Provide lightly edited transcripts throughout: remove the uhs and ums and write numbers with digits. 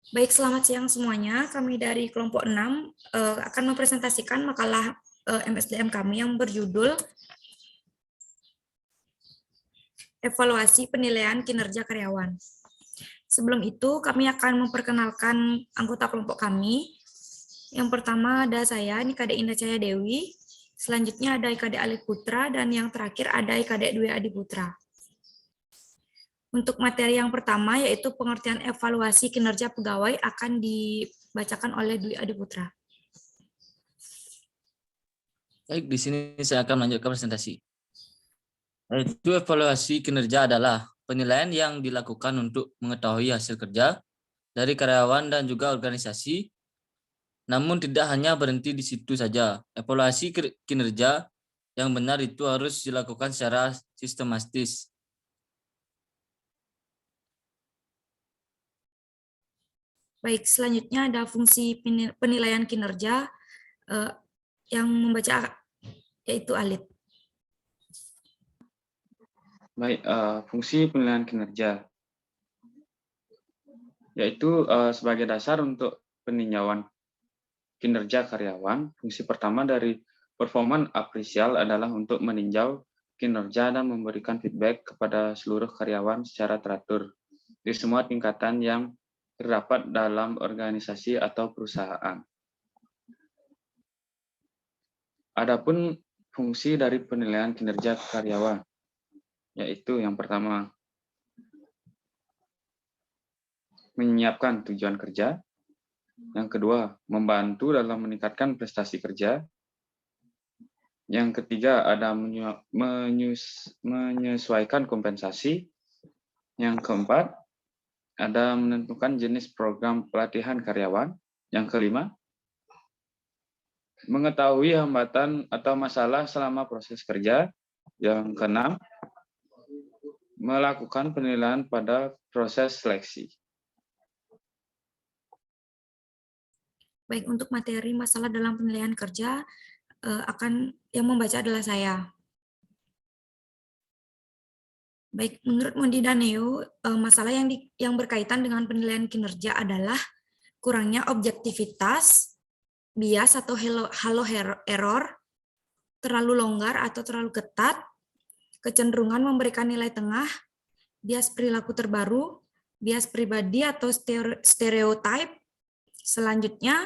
Baik, selamat siang semuanya. Kami dari kelompok 6 akan mempresentasikan makalah MSDM kami yang berjudul Evaluasi Penilaian Kinerja Karyawan. Sebelum itu, kami akan memperkenalkan anggota kelompok kami. Yang pertama ada saya, ini Kadek Indah Cahaya Dewi. Selanjutnya ada Kadek Alif Putra, dan yang terakhir ada Kadek Dwi Adi Putra. Untuk materi yang pertama, yaitu pengertian evaluasi kinerja pegawai, akan dibacakan oleh Dwi Adi Putra. Baik, di sini saya akan melanjutkan presentasi. Yaitu evaluasi kinerja adalah penilaian yang dilakukan untuk mengetahui hasil kerja dari karyawan dan juga organisasi, namun tidak hanya berhenti di situ saja. Evaluasi kinerja yang benar itu harus dilakukan secara sistematis. Baik, selanjutnya ada fungsi penilaian kinerja yang membaca yaitu Alit. Baik, fungsi penilaian kinerja yaitu sebagai dasar untuk peninjauan kinerja karyawan. Fungsi pertama dari performan apresial adalah untuk meninjau kinerja dan memberikan feedback kepada seluruh karyawan secara teratur di semua tingkatan yang terdapat dalam organisasi atau perusahaan. Adapun fungsi dari penilaian kinerja karyawan, yaitu yang pertama, menyiapkan tujuan kerja. Yang kedua, membantu dalam meningkatkan prestasi kerja. Yang ketiga, ada menyesuaikan kompensasi. Yang keempat, ada menentukan jenis program pelatihan karyawan. Yang kelima, mengetahui hambatan atau masalah selama proses kerja. Yang keenam, melakukan penilaian pada proses seleksi. Baik, untuk materi masalah dalam penilaian kerja yang membaca adalah saya. Baik, menurut Mondi dan Neo, masalah yang berkaitan dengan penilaian kinerja adalah kurangnya objektivitas, bias atau halo error, terlalu longgar atau terlalu ketat, kecenderungan memberikan nilai tengah, bias perilaku terbaru, bias pribadi atau stereotype. Selanjutnya,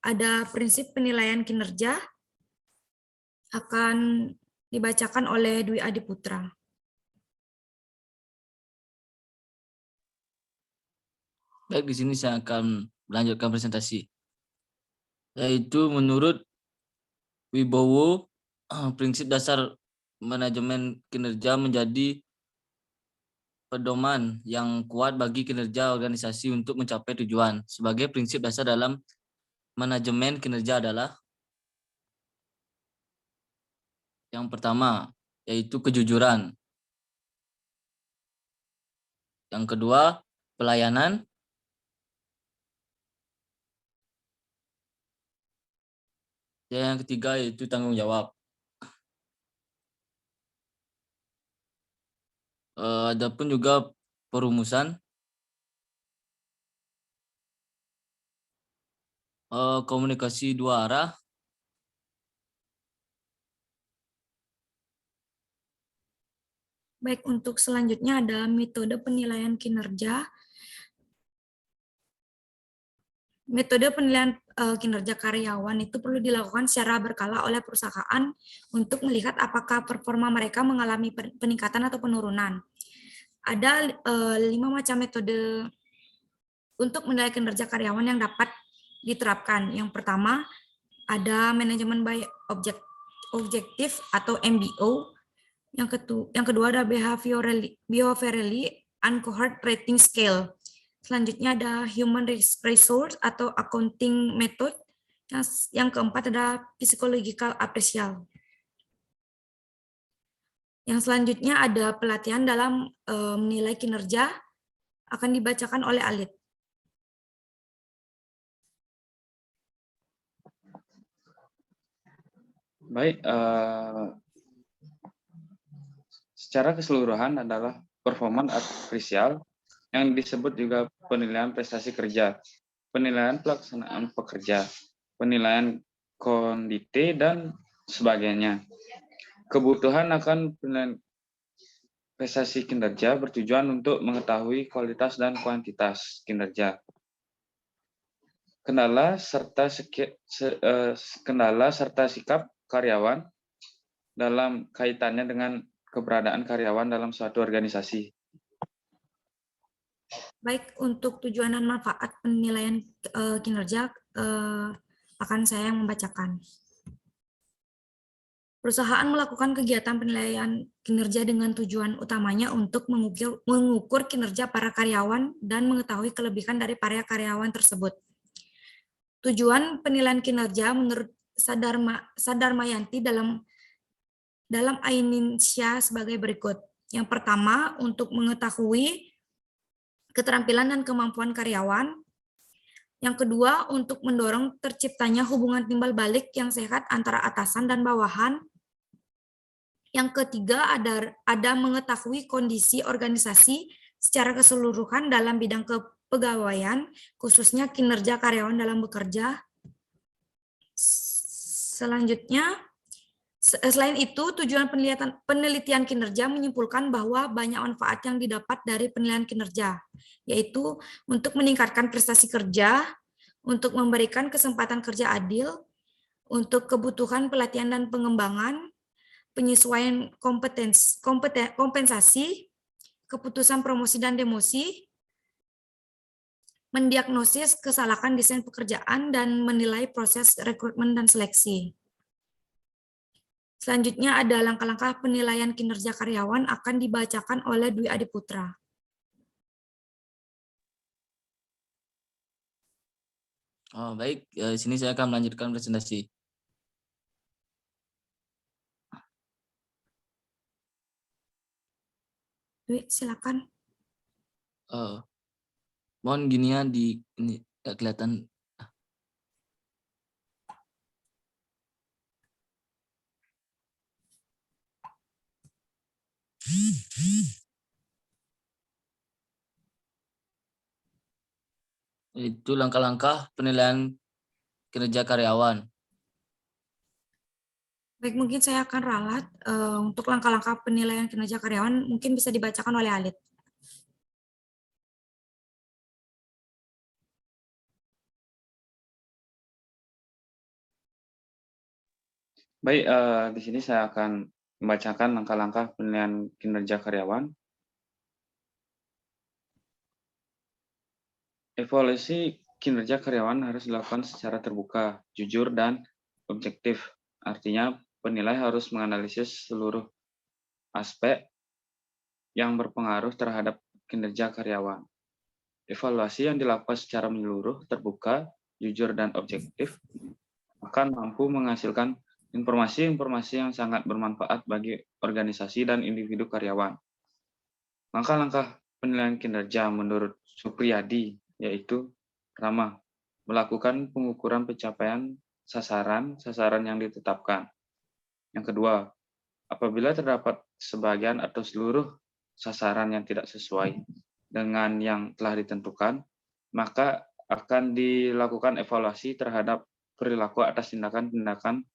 ada prinsip penilaian kinerja akan dibacakan oleh Dwi Adi Putra. Baik, di sini saya akan melanjutkan presentasi. Yaitu menurut Wibowo, prinsip dasar manajemen kinerja menjadi pedoman yang kuat bagi kinerja organisasi untuk mencapai tujuan. Sebagai prinsip dasar dalam manajemen kinerja adalah yang pertama, yaitu kejujuran. Yang kedua, pelayanan. Dan yang ketiga, yaitu tanggung jawab. Adapun juga perumusan, komunikasi dua arah, Baik, untuk selanjutnya ada metode penilaian kinerja. Metode penilaian kinerja karyawan itu perlu dilakukan secara berkala oleh perusahaan untuk melihat apakah performa mereka mengalami peningkatan atau penurunan. Ada 5 macam metode untuk menilai kinerja karyawan yang dapat diterapkan. Yang pertama, ada manajemen by objektif atau MBO. Yang kedua ada behaviorally and rating scale. Selanjutnya ada human resource atau accounting method. Yang keempat ada psychological appraisal. Yang selanjutnya ada pelatihan dalam menilai kinerja akan dibacakan oleh Alit. Baik, secara keseluruhan adalah performan apresial yang disebut juga penilaian prestasi kerja. penilaian pelaksanaan pekerja, penilaian kondite, dan sebagainya. Kebutuhan akan penilaian prestasi kinerja bertujuan untuk mengetahui kualitas dan kuantitas kinerja. Kendala serta sikap karyawan dalam kaitannya dengan keberadaan karyawan dalam suatu organisasi. Baik, untuk tujuan dan manfaat penilaian kinerja akan saya yang membacakan. Perusahaan melakukan kegiatan penilaian kinerja dengan tujuan utamanya untuk mengukur kinerja para karyawan dan mengetahui kelebihan dari para karyawan tersebut. Tujuan penilaian kinerja menurut Sadarmayanti dalam Aininsyah sebagai berikut. Yang pertama, untuk mengetahui keterampilan dan kemampuan karyawan. Yang kedua, untuk mendorong terciptanya hubungan timbal balik yang sehat antara atasan dan bawahan. Yang ketiga, ada mengetahui kondisi organisasi secara keseluruhan dalam bidang kepegawaian, khususnya kinerja karyawan dalam bekerja. Selanjutnya, selain itu, tujuan penelitian kinerja menyimpulkan bahwa banyak manfaat yang didapat dari penilaian kinerja, yaitu untuk meningkatkan prestasi kerja, untuk memberikan kesempatan kerja adil, untuk kebutuhan pelatihan dan pengembangan, penyesuaian kompensasi, keputusan promosi dan demosi, mendiagnosis kesalahan desain pekerjaan, dan menilai proses rekrutmen dan seleksi. Selanjutnya ada langkah-langkah penilaian kinerja karyawan akan dibacakan oleh Dwi Adiputra. Baik, di sini saya akan melanjutkan presentasi. Dwi, silakan. Mohon gini ya, ini nggak kelihatan. Itu langkah-langkah penilaian kinerja karyawan. Baik, mungkin saya akan ralat untuk langkah-langkah penilaian kinerja karyawan, mungkin bisa dibacakan oleh Alit. Baik, di sini saya akan membacakan langkah-langkah penilaian kinerja karyawan. Evaluasi kinerja karyawan harus dilakukan secara terbuka, jujur, dan objektif. Artinya, penilai harus menganalisis seluruh aspek yang berpengaruh terhadap kinerja karyawan. Evaluasi yang dilakukan secara menyeluruh, terbuka, jujur, dan objektif akan mampu menghasilkan informasi-informasi yang sangat bermanfaat bagi organisasi dan individu karyawan. Langkah-langkah penilaian kinerja menurut Supriyadi yaitu pertama, melakukan pengukuran pencapaian sasaran yang ditetapkan. Yang kedua, apabila terdapat sebagian atau seluruh sasaran yang tidak sesuai dengan yang telah ditentukan, maka akan dilakukan evaluasi terhadap perilaku atas tindakan-tindakan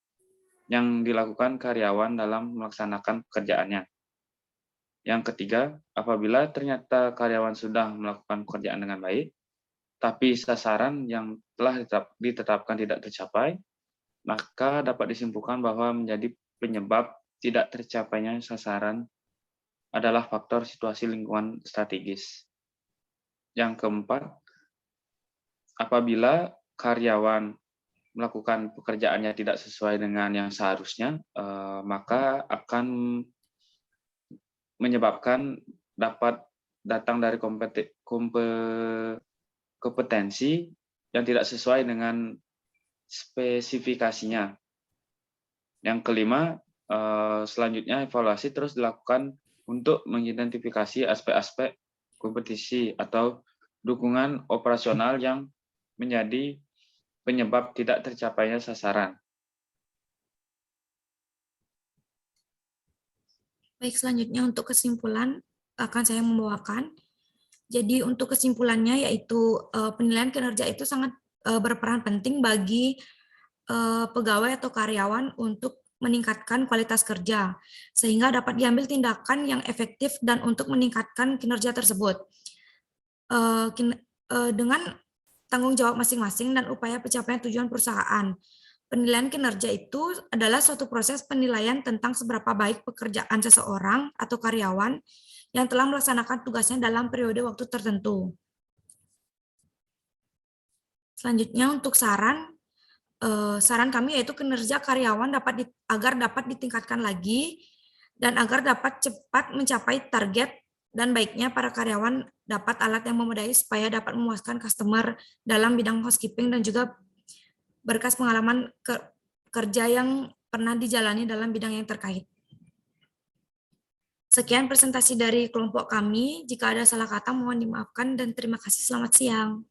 yang dilakukan karyawan dalam melaksanakan pekerjaannya. Yang ketiga, apabila ternyata karyawan sudah melakukan pekerjaan dengan baik, tapi sasaran yang telah ditetapkan tidak tercapai, maka dapat disimpulkan bahwa menjadi penyebab tidak tercapainya sasaran adalah faktor situasi lingkungan strategis. Yang keempat, apabila karyawan melakukan pekerjaannya tidak sesuai dengan yang seharusnya, maka akan menyebabkan dapat datang dari kompetensi yang tidak sesuai dengan spesifikasinya. Yang kelima, selanjutnya evaluasi terus dilakukan untuk mengidentifikasi aspek-aspek kompetisi atau dukungan operasional yang menjadi penyebab tidak tercapainya sasaran. Baik, selanjutnya untuk kesimpulan akan saya membawakan Jadi untuk kesimpulannya yaitu penilaian kinerja itu sangat berperan penting bagi pegawai atau karyawan untuk meningkatkan kualitas kerja, sehingga dapat diambil tindakan yang efektif dan untuk meningkatkan kinerja tersebut. Dengan tanggung jawab masing-masing dan upaya pencapaian tujuan perusahaan. Penilaian kinerja itu adalah suatu proses penilaian tentang seberapa baik pekerjaan seseorang atau karyawan yang telah melaksanakan tugasnya dalam periode waktu tertentu. Selanjutnya untuk saran kami yaitu kinerja karyawan agar dapat ditingkatkan lagi dan agar dapat cepat mencapai target, dan baiknya para karyawan dapat alat yang memadai supaya dapat memuaskan customer dalam bidang housekeeping dan juga berkas pengalaman kerja yang pernah dijalani dalam bidang yang terkait. Sekian presentasi dari kelompok kami. Jika ada salah kata mohon dimaafkan dan terima kasih. Selamat siang.